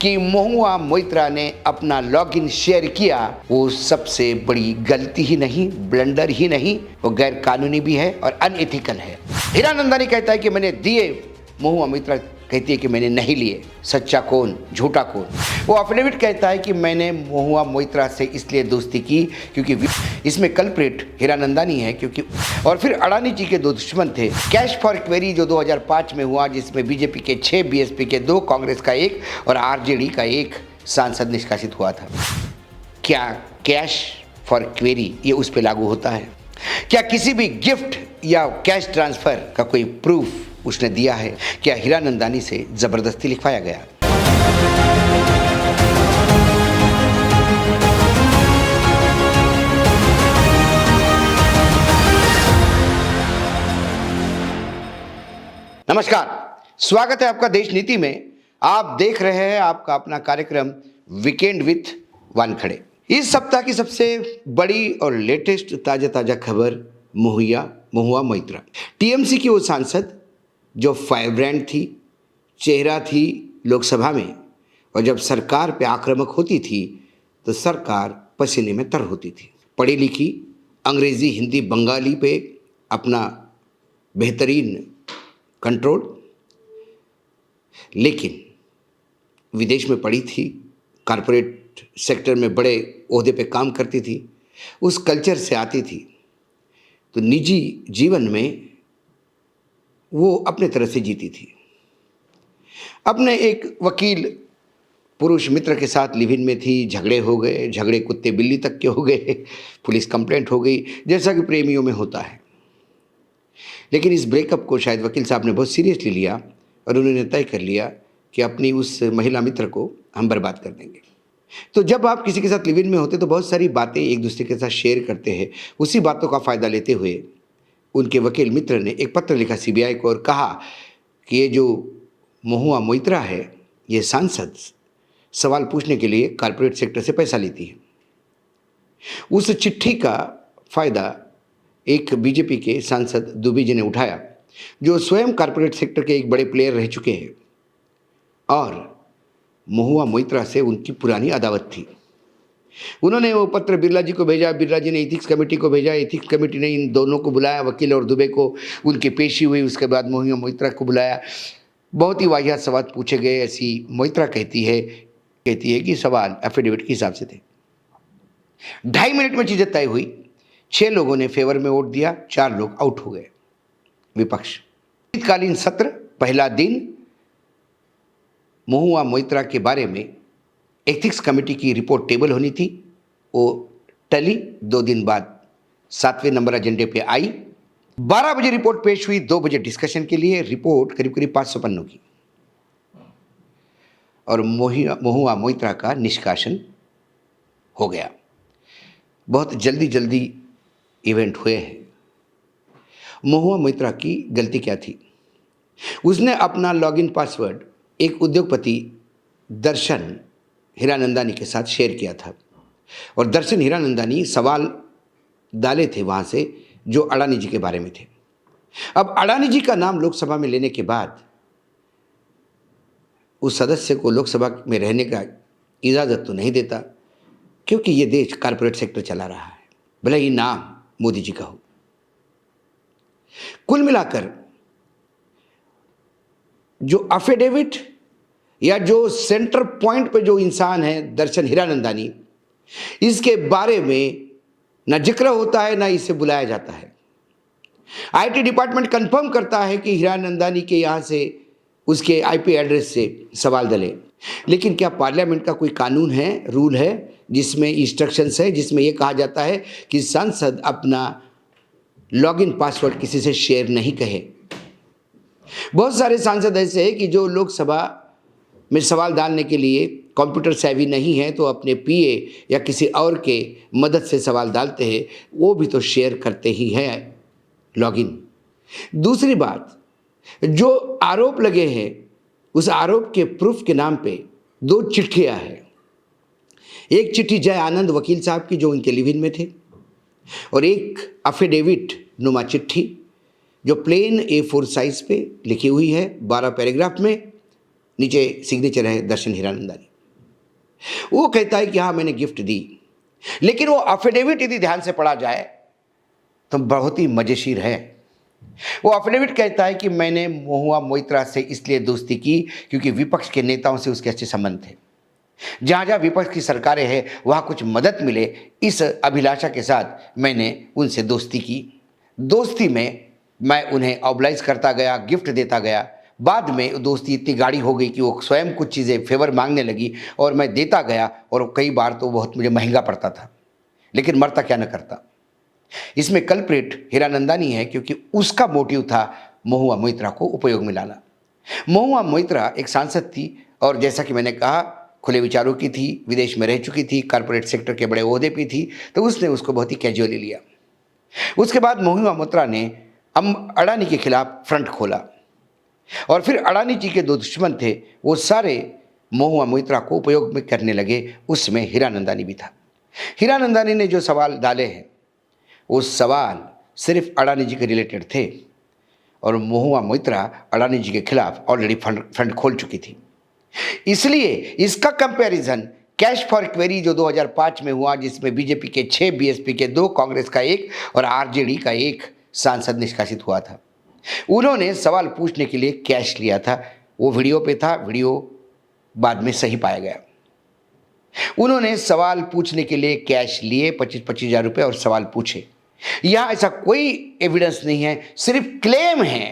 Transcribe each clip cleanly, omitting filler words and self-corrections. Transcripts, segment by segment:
कि महुआ मोइत्रा ने अपना लॉगिन शेयर किया, वो सबसे बड़ी गलती ही नहीं, ब्लंडर ही नहीं, वो गैर कानूनी भी है और अनएथिकल है। हीरानंदानी कहता है कि मैंने दिए, महुआ मोइत्रा कहती है कि मैंने नहीं लिए। सच्चा कौन, झूठा कौन? वो एफिडेविट कहता है कि मैंने महुआ मोइत्रा से इसलिए दोस्ती की क्योंकि इसमें कल्प्रिट हीरानंदानी है, क्योंकि और फिर अडानी जी के दो दुश्मन थे। कैश फॉर क्वेरी जो 2005 में हुआ, जिसमें बीजेपी के 6, बीएसपी के 2, कांग्रेस का 1 और आरजेडी का 1 सांसद निष्कासित हुआ था। क्या कैश फॉर क्वेरी ये उस पर लागू होता है? क्या किसी भी गिफ्ट या कैश ट्रांसफर का कोई प्रूफ उसने दिया है? क्या हीरानंदानी से जबरदस्ती लिखवाया गया? नमस्कार, स्वागत है आपका देश नीति में। आप देख रहे हैं आपका अपना कार्यक्रम वीकेंड विथ वानखड़े। इस सप्ताह की सबसे बड़ी और लेटेस्ट ताजा खबर महुआ मोइत्रा, टीएमसी की वो सांसद जो फायर ब्रांड थी, चेहरा थी लोकसभा में, और जब सरकार पे आक्रामक होती थी तो सरकार पसीने में तर होती थी। पढ़ी लिखी, अंग्रेजी, हिंदी, बंगाली पे अपना बेहतरीन कंट्रोल, लेकिन विदेश में पढ़ी थी, कॉरपोरेट सेक्टर में बड़े ओहदे पे काम करती थी, उस कल्चर से आती थी, तो निजी जीवन में वो अपने तरह से जीती थी। अपने एक वकील पुरुष मित्र के साथ लिव इन में थी, झगड़े हो गए, झगड़े कुत्ते बिल्ली तक के हो गए, पुलिस कंप्लेंट हो गई, जैसा कि प्रेमियों में होता है। लेकिन इस ब्रेकअप को शायद वकील साहब ने बहुत सीरियसली लिया और उन्होंने तय कर लिया कि अपनी उस महिला मित्र को हम बर्बाद कर देंगे। तो जब आप किसी के साथ लिव इन में होते तो बहुत सारी बातें एक दूसरे के साथ शेयर करते हैं। उसी बातों का फ़ायदा लेते हुए उनके वकील मित्र ने एक पत्र लिखा सीबीआई को और कहा कि ये जो महुआ मोइत्रा है, ये सांसद सवाल पूछने के लिए कॉर्पोरेट सेक्टर से पैसा लेती है। उस चिट्ठी का फ़ायदा एक बीजेपी के सांसद दुबे जी ने उठाया, जो स्वयं कॉर्पोरेट सेक्टर के एक बड़े प्लेयर रह चुके हैं, और महुआ मोइत्रा से उनकी पुरानी अदावत थी। उन्होंने वो पत्र बिरला जी को भेजा, बिरला जी ने एथिक्स कमेटी को भेजा, एथिक्स कमेटी ने इन दोनों को बुलाया, वकील और दुबे को, उनकी पेशी हुई। उसके बाद महुआ मोइत्रा को बुलाया, बहुत ही वाहियात सवाल पूछे गए। ऐसी मोइत्रा कहती है कि सवाल एफिडेविट के हिसाब से थे। 2.5 मिनट में चीज़ें तय हुई। 6 लोगों ने फेवर में वोट दिया, 4 लोग आउट हो गए। विपक्ष शीतकालीन सत्र, पहला दिन। महुआ मोइत्रा के बारे में एथिक्स कमेटी की रिपोर्ट टेबल होनी थी, वो टली। 2 दिन बाद 7वें नंबर एजेंडे पे आई। 12 बजे रिपोर्ट पेश हुई, 2 बजे डिस्कशन के लिए। रिपोर्ट करीब 500 पन्नों की, और महुआ मोइत्रा का निष्कासन हो गया। बहुत जल्दी इवेंट हुए हैं। महुआ मोइत्रा की गलती क्या थी? उसने अपना लॉगिन पासवर्ड एक उद्योगपति दर्शन हीरानंदानी के साथ शेयर किया था, और दर्शन हीरानंदानी सवाल डाले थे वहाँ से जो अडानी जी के बारे में थे। अब अडानी जी का नाम लोकसभा में लेने के बाद उस सदस्य को लोकसभा में रहने का इजाज़त तो नहीं देता, क्योंकि ये देश कॉर्पोरेट सेक्टर चला रहा है, भले ही नाम मोदी जी का हो। कुल मिलाकर जो एफिडेविट या जो सेंटर पॉइंट पे जो इंसान है दर्शन हीरानंदानी, इसके बारे में ना जिक्र होता है, ना इसे बुलाया जाता है। आईटी डिपार्टमेंट कंफर्म करता है कि हीरानंदानी के यहाँ से, उसके आईपी एड्रेस से सवाल डले, लेकिन क्या पार्लियामेंट का कोई कानून है, रूल है, जिसमें इंस्ट्रक्शंस है, जिसमें यह कहा जाता है कि सांसद अपना लॉगिन पासवर्ड किसी से शेयर नहीं कहे? बहुत सारे सांसद ऐसे हैं कि जो लोकसभा में सवाल डालने के लिए कंप्यूटर सेवी नहीं है, तो अपने पीए या किसी और के मदद से सवाल डालते हैं, वो भी तो शेयर करते ही हैं लॉगिन। दूसरी बात, जो आरोप लगे हैं, उस आरोप के प्रूफ के नाम पे 2 चिट्ठियाँ हैं। एक चिट्ठी जय आनंद वकील साहब की, जो उनके लिव इन में थे, और एक एफिडेविट नुमा चिट्ठी जो प्लेन A4 साइज पे लिखी हुई है, 12 पैराग्राफ में, नीचे सिग्नेचर है दर्शन हीरानंदानी। वो कहता है कि हाँ मैंने गिफ्ट दी, लेकिन वो अफिडेविट यदि ध्यान से पढ़ा जाए तो बहुत ही मजेशीर है। वो अफिडेविट कहता है कि मैंने महुआ मोइत्रा से इसलिए दोस्ती की क्योंकि विपक्ष के नेताओं से उसके अच्छे संबंध थे। जहाँ जहाँ विपक्ष की सरकारें हैं वहाँ कुछ मदद मिले, इस अभिलाषा के साथ मैंने उनसे दोस्ती की। दोस्ती में मैं उन्हें ऑब्लाइज करता गया, गिफ्ट देता गया। बाद में दोस्ती इतनी गाढ़ी हो गई कि वो स्वयं कुछ चीज़ें फेवर मांगने लगी और मैं देता गया, और कई बार तो बहुत मुझे महंगा पड़ता था, लेकिन मरता क्या न करता। इसमें कल्प्रिट हीरानंदानी है क्योंकि उसका मोटिव था महुआ मोइत्रा को उपयोग में लाना। महुआ मोइत्रा एक सांसद थी और जैसा कि मैंने कहा खुले विचारों की थी, विदेश में रह चुकी थी, कॉरपोरेट सेक्टर के बड़े ओहदे पे थी, तो उसने उसको बहुत ही कैजुअली लिया। उसके बाद महुआ मोइत्रा ने अडानी के खिलाफ फ्रंट खोला और फिर अडानी जी के दो दुश्मन थे, वो सारे महुआ मोइत्रा को उपयोग में करने लगे। उसमें हीरानंदानी भी था। हीरानंदानी ने जो सवाल डाले हैं वो सवाल सिर्फ अडानी जी के रिलेटेड थे और महुआ मोइत्रा अडानी जी के खिलाफ ऑलरेडी फ्रंट खोल चुकी थी। इसलिए इसका कंपैरिजन कैश फॉर क्वेरी जो 2005 में हुआ, जिसमें बीजेपी के 6, बीएसपी के 2, कांग्रेस का 1 और आरजेडी का 1 सांसद निष्कासित हुआ था। उन्होंने सवाल पूछने के लिए कैश लिया था, वो वीडियो पे था, वीडियो बाद में सही पाया गया। उन्होंने सवाल पूछने के लिए कैश लिए 25-25 हज़ार रुपये और सवाल पूछे। यहां ऐसा कोई एविडेंस नहीं है, सिर्फ क्लेम है।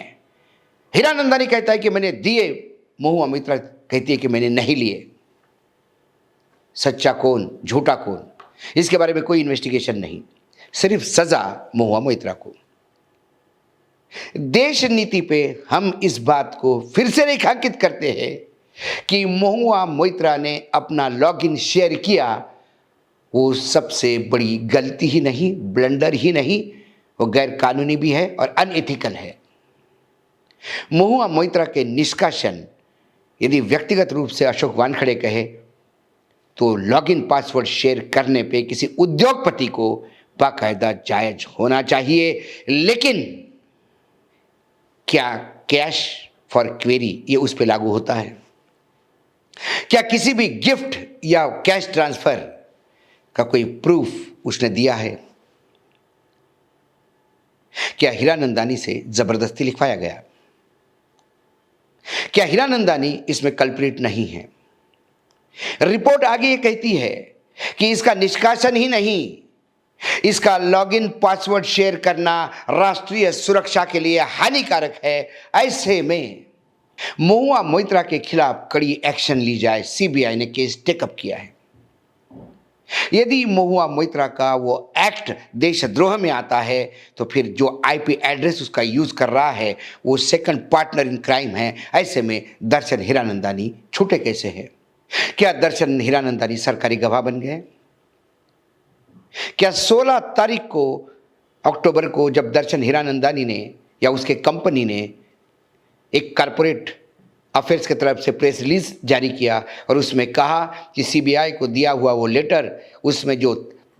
हीरानंदानी कहता है कि मैंने दिए, महुआ मोइत्रा कहती है कि मैंने नहीं लिए। सच्चा कौन, झूठा कौन, इसके बारे में कोई इन्वेस्टिगेशन नहीं, सिर्फ सजा महुआ मोइत्रा को। देश नीति पे हम इस बात को फिर से रेखांकित करते हैं कि महुआ मोइत्रा ने अपना लॉगिन शेयर किया, वो सबसे बड़ी गलती ही नहीं, ब्लंडर ही नहीं, वो गैर कानूनी भी है और अनएथिकल है। महुआ मोइत्रा के निष्कासन यदि व्यक्तिगत रूप से अशोक वानखड़े कहे तो लॉगिन पासवर्ड शेयर करने पे किसी उद्योगपति को बाकायदा जायज होना चाहिए, लेकिन क्या कैश फॉर क्वेरी ये उस पर लागू होता है? क्या किसी भी गिफ्ट या कैश ट्रांसफर का कोई प्रूफ उसने दिया है? क्या हीरानंदानी से जबरदस्ती लिखवाया गया? क्या हीरानंदानी इसमें कल्प्रिट नहीं है? रिपोर्ट आगे ये कहती है कि इसका निष्कासन ही नहीं, इसका लॉगिन पासवर्ड शेयर करना राष्ट्रीय सुरक्षा के लिए हानिकारक है। ऐसे में महुआ मोइत्रा के खिलाफ कड़ी एक्शन ली जाए। सीबीआई ने केस टेकअप किया है। यदि महुआ मोइत्रा का वो एक्ट देशद्रोह में आता है तो फिर जो आईपी एड्रेस उसका यूज कर रहा है वो सेकंड पार्टनर इन क्राइम है। ऐसे में दर्शन हीरानंदानी छूटे कैसे हैं? क्या दर्शन हीरानंदानी सरकारी गवाह बन गए? क्या 16 तारीख को अक्टूबर को जब दर्शन हीरानंदानी ने या उसके कंपनी ने एक कॉरपोरेट अफेयर्स की तरफ से प्रेस रिलीज जारी किया और उसमें कहा कि सीबीआई को दिया हुआ वो लेटर, उसमें जो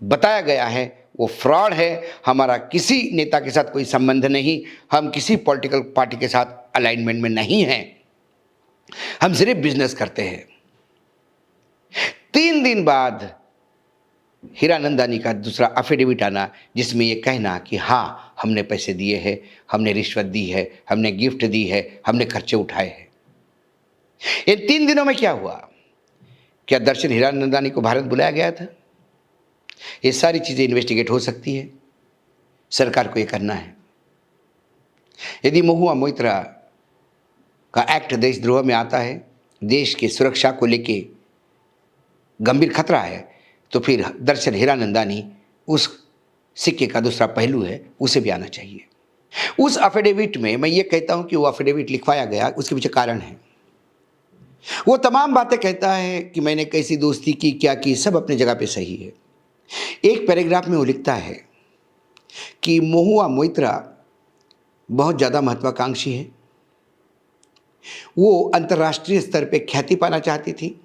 बताया गया है वो फ्रॉड है, हमारा किसी नेता के साथ कोई संबंध नहीं, हम किसी पॉलिटिकल पार्टी के साथ अलाइनमेंट में नहीं हैं, हम सिर्फ बिजनेस करते हैं। 3 दिन बाद हीरानंदानी का दूसरा एफिडेविट आना जिसमें ये कहना कि हाँ हमने पैसे दिए हैं, हमने रिश्वत दी है, हमने गिफ्ट दी है, हमने खर्चे उठाए हैं। इन 3 दिनों में क्या हुआ? क्या दर्शन हीरानंदानी को भारत बुलाया गया था? ये सारी चीज़ें इन्वेस्टिगेट हो सकती है, सरकार को ये करना है। यदि महुआ मोइत्रा का एक्ट देशद्रोह में आता है, देश की सुरक्षा को लेके गंभीर खतरा है, तो फिर दर्शन हीरानंदानी उस सिक्के का दूसरा पहलू है, उसे भी आना चाहिए। उस एफिडेविट में मैं ये कहता हूँ कि वो एफिडेविट लिखवाया गया, उसके पीछे कारण है। वो तमाम बातें कहता है कि मैंने कैसी दोस्ती की, क्या की, सब अपनी जगह पे सही है। एक पैराग्राफ में वो लिखता है कि महुआ मोइत्रा बहुत ज़्यादा महत्वाकांक्षी है, वो अंतर्राष्ट्रीय स्तर पे ख्याति पाना चाहती थी,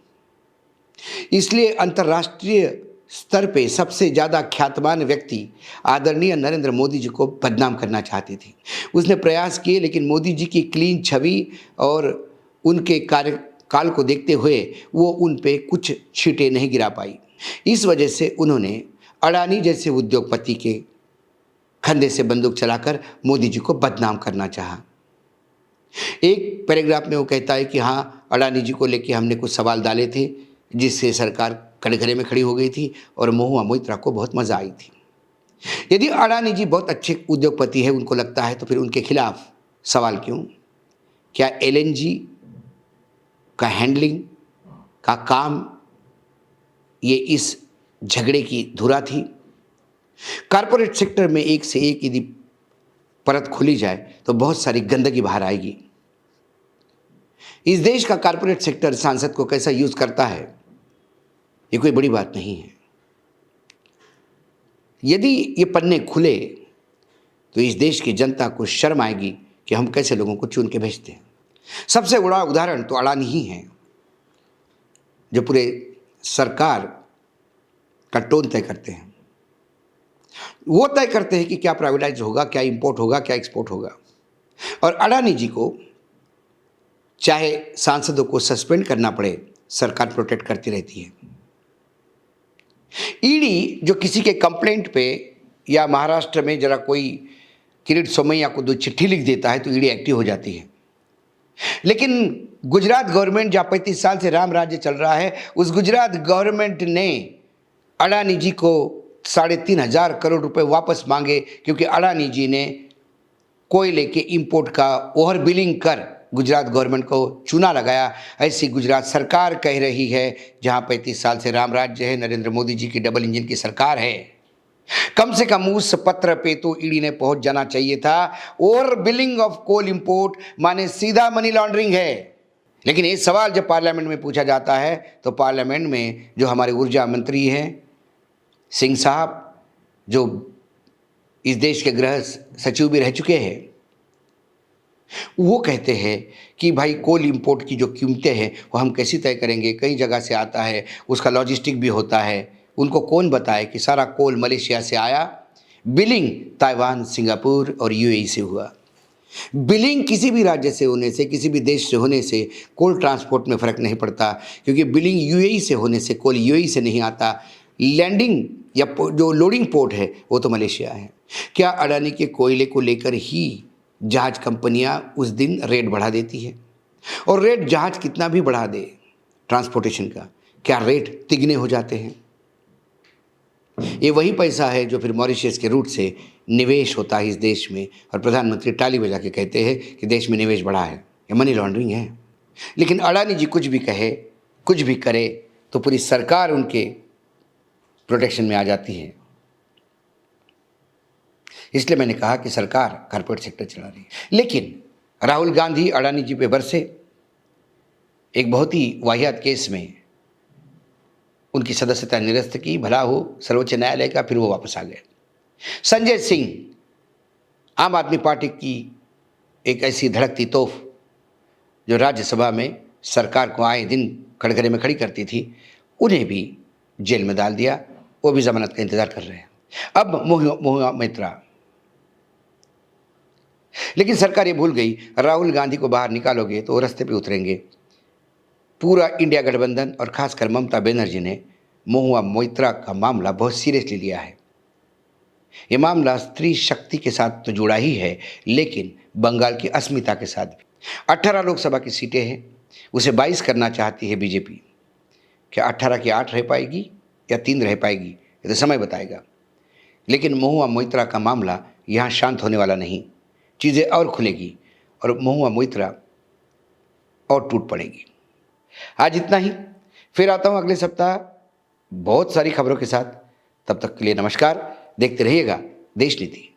इसलिए अंतर्राष्ट्रीय स्तर पे सबसे ज़्यादा ख्यातमान व्यक्ति आदरणीय नरेंद्र मोदी जी को बदनाम करना चाहती थी। उसने प्रयास किए, लेकिन मोदी जी की क्लीन छवि और उनके कार्य काल को देखते हुए वो उन पे कुछ छींटे नहीं गिरा पाई। इस वजह से उन्होंने अडानी जैसे उद्योगपति के कंधे से बंदूक चलाकर मोदी जी को बदनाम करना चाहा। एक पैराग्राफ में वो कहता है कि हाँ, अडानी जी को लेके हमने कुछ सवाल डाले थे जिससे सरकार कटघरे में खड़ी हो गई थी और महुआ मोइत्रा को बहुत मजा आई थी। यदि अडानी जी बहुत अच्छे उद्योगपति है, उनको लगता है, तो फिर उनके खिलाफ सवाल क्यों? क्या एलएनजी का हैंडलिंग का काम ये इस झगड़े की धुरा थी? कारपोरेट सेक्टर में एक से एक यदि परत खुली जाए तो बहुत सारी गंदगी बाहर आएगी। इस देश का कारपोरेट सेक्टर सांसद को कैसा यूज करता है, ये कोई बड़ी बात नहीं है। यदि ये पन्ने खुले तो इस देश की जनता को शर्म आएगी कि हम कैसे लोगों को चुन के भेजते हैं। सबसे बड़ा उदाहरण तो अडानी ही है, जो पूरे सरकार का टोन तय करते हैं। वो तय करते हैं कि क्या प्राइवेटाइज होगा, क्या इंपोर्ट होगा, क्या एक्सपोर्ट होगा। और अडानी जी को चाहे सांसदों को सस्पेंड करना पड़े, सरकार प्रोटेक्ट करती रहती है। ईडी जो किसी के कंप्लेंट पे या महाराष्ट्र में जरा कोई किरीट सोमैया को 2 चिट्ठी लिख देता है तो ईडी एक्टिव हो जाती है। लेकिन गुजरात गवर्नमेंट जहाँ 35 साल से राम राज्य चल रहा है, उस गुजरात गवर्नमेंट ने अडानी जी को 3,500 करोड़ रुपए वापस मांगे, क्योंकि अडानी जी ने कोयले के इंपोर्ट का ओवर बिलिंग कर गुजरात गवर्नमेंट को चूना लगाया। ऐसी गुजरात सरकार कह रही है, जहां 35 साल से राम राज्य है, नरेंद्र मोदी जी की डबल इंजन की सरकार है। कम से कम उस पत्र पे तो ईडी ने पहुंच जाना चाहिए था। Overbilling of coal import माने सीधा मनी लॉन्ड्रिंग है। लेकिन ये सवाल जब पार्लियामेंट में पूछा जाता है तो पार्लियामेंट में जो हमारे ऊर्जा मंत्री हैं सिंह साहब, जो इस देश के गृह सचिव भी रह चुके हैं, वो कहते हैं कि भाई कोल इंपोर्ट की जो कीमतें हैं वो हम कैसे तय करेंगे, कई जगह से आता है, उसका लॉजिस्टिक भी होता है। उनको कौन बताए कि सारा कोल मलेशिया से आया, बिलिंग ताइवान, सिंगापुर और यूएई से हुआ। बिलिंग किसी भी राज्य से होने से, किसी भी देश से होने से कोल ट्रांसपोर्ट में फ़र्क नहीं पड़ता, क्योंकि बिलिंग यूएई से होने से कोल यूएई से नहीं आता। लैंडिंग या जो लोडिंग पोर्ट है वो तो मलेशिया है। क्या अडानी के कोयले को लेकर ही जहाज कंपनियां उस दिन रेट बढ़ा देती है? और रेट जहाज कितना भी बढ़ा दे ट्रांसपोर्टेशन का, क्या रेट तिगने हो जाते हैं? ये वही पैसा है जो फिर मॉरिशस के रूट से निवेश होता है इस देश में, और प्रधानमंत्री ताली बजा के कहते हैं कि देश में निवेश बढ़ा है। ये मनी लॉन्ड्रिंग है। लेकिन अडानी जी कुछ भी कहे, कुछ भी करे, तो पूरी सरकार उनके प्रोटेक्शन में आ जाती है। इसलिए मैंने कहा कि सरकार कारपोरेट सेक्टर चला रही है। लेकिन राहुल गांधी अडानी जी पे बरसे, एक बहुत ही वाहियात केस में उनकी सदस्यता निरस्त की, भला हो सर्वोच्च न्यायालय का, फिर वो वापस आ गए। संजय सिंह आम आदमी पार्टी की एक ऐसी धड़कती तोफ जो राज्यसभा में सरकार को आए दिन कटघरे में खड़ी करती थी, उन्हें भी जेल में डाल दिया। वो भी जमानत का इंतजार कर रहे हैं। अब महुआ मोइत्रा, लेकिन सरकार ये भूल गई, राहुल गांधी को बाहर निकालोगे तो वो रास्ते पे उतरेंगे। पूरा इंडिया गठबंधन और खासकर ममता बनर्जी ने महुआ मोइत्रा का मामला बहुत सीरियसली लिया है। ये मामला स्त्री शक्ति के साथ तो जुड़ा ही है, लेकिन बंगाल की अस्मिता के साथ भी। 18 लोकसभा की सीटें हैं, उसे 22 करना चाहती है बीजेपी। क्या 18 की 8 रह पाएगी या 3 रह पाएगी, ये तो समय बताएगा। लेकिन महुआ मोइत्रा का मामला यहाँ शांत होने वाला नहीं। चीज़ें और खुलेगी और महुआ मोइत्रा और टूट पड़ेगी। आज इतना ही, फिर आता हूँ अगले सप्ताह बहुत सारी खबरों के साथ। तब तक के लिए नमस्कार। देखते रहिएगा देश नीति।